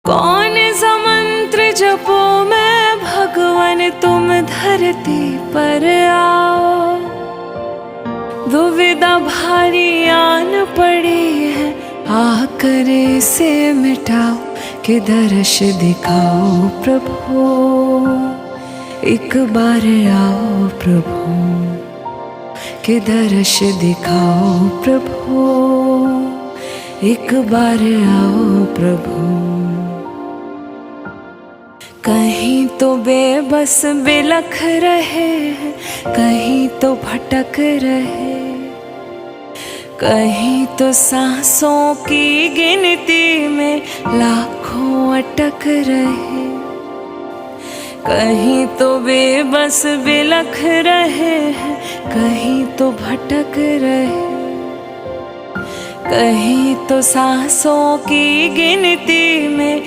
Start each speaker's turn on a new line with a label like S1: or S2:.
S1: कौन सा मंत्र जपो मैं भगवान, तुम धरती पर आओ। दुविधा भारी आन पड़ी है, आकर इसे मिटाओ कि दर्श दिखाओ प्रभु। एक बार आओ प्रभु, कि दर्श दिखाओ प्रभु। एक बार आओ प्रभु। कहीं तो बेबस बिलख रहे हैं, कहीं तो भटक रहे, कहीं तो सांसों की गिनती में लाखों अटक रहे। कहीं तो बेबस बिलख रहे हैं, कहीं तो भटक रहे, कहीं तो सांसों की गिनती में